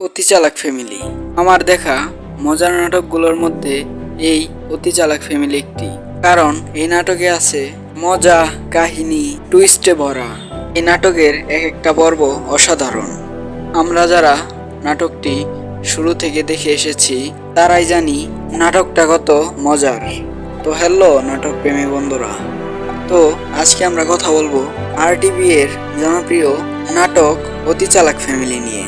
অতি চালাক ফ্যামিলি। আমার দেখা মজার নাটকগুলোর মধ্যে এই অতি চালাক ফ্যামিলি একটি। কারণ এই নাটকে আছে মজা, কাহিনী, টুইস্টে ভরা। এই নাটকের এক একটা পর্ব অসাধারণ। আমরা যারা নাটকটি শুরু থেকে দেখে এসেছি তারাই জানি নাটকটা কত মজার। তো হ্যালো নাটক প্রেমী বন্ধুরা, তো আজকে আমরা কথা বলবো RTV এর জনপ্রিয় নাটক অতি চালাক ফ্যামিলি নিয়ে।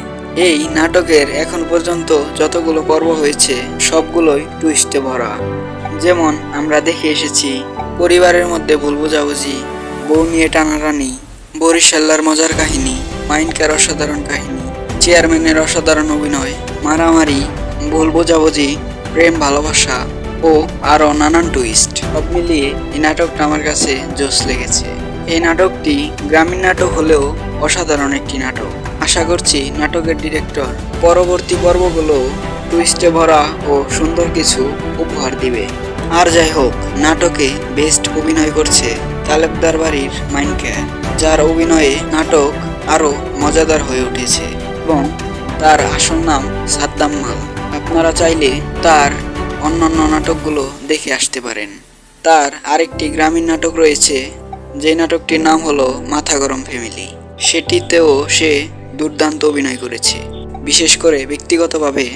এই নাটকের এখন পর্যন্ত যতগুলো পর্ব হয়েছে সবগুলোই টুইস্টে ভরা। যেমন আমরা দেখে এসেছি পরিবারের মধ্যে ভুল বোঝাবুঝি, বউ নিয়ে টানাটানি, বরিশাল্লার মজার কাহিনী, মাইনকার অসাধারণ কাহিনী, চেয়ারম্যানের অসাধারণ অভিনয়, মারামারি, ভুল বোঝাবুঝি, প্রেম ভালোবাসা ও আরও নানান টুইস্ট। সব মিলিয়ে এই নাটকটা আমার কাছে জোশ লেগেছে। এই নাটকটি গ্রামীণ নাটক হলেও অসাধারণ একটি নাটক। আশা করছি নাটকের ডিরেক্টর পরবর্তী পর্বগুলো টুইস্টে ভরা ও সুন্দর কিছু উপহার দিবে। আর যাই হোক, নাটকে বেস্ট অভিনয় করছে তালুকদার বাড়ির মাইনকা, যার অভিনয়ে নাটক আরও মজাদার হয়ে উঠেছে এবং তার আসল নাম সাদ্দাম মাল। আপনারা চাইলে তার অন্যান্য নাটকগুলো দেখে আসতে পারেন। তার আরেকটি গ্রামীণ নাটক রয়েছে, যে নাটকটির নাম হলো মাথা গরম ফ্যামিলি। সেটিতেও সে দুর্দান্ত অভিনয় করেছে। বিশেষ করে ব্যক্তিগতভাবে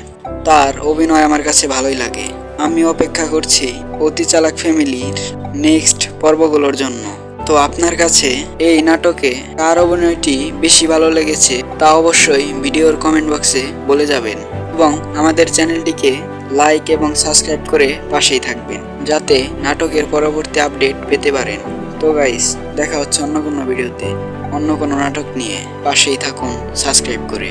তার অভিনয় আমার কাছে ভালোই লাগে। আমি অপেক্ষা করছি অতি চালাক ফ্যামিলির নেক্সট পর্বগুলোর জন্য। তো আপনার কাছে এই নাটকে কার অভিনয়টি বেশি ভালো লেগেছে তা অবশ্যই ভিডিওর কমেন্ট বক্সে বলে যাবেন এবং আমাদের চ্যানেলটিকে লাইক এবং সাবস্ক্রাইব করে পাশেই থাকবেন, যাতে নাটকের পরবর্তী আপডেট পেতে পারেন। তো গাইস, দেখা হচ্ছে অন্য কোনো ভিডিওতে অন্য কোনো নাটক নিয়ে। পাশেই থাকুন সাবস্ক্রাইব করে।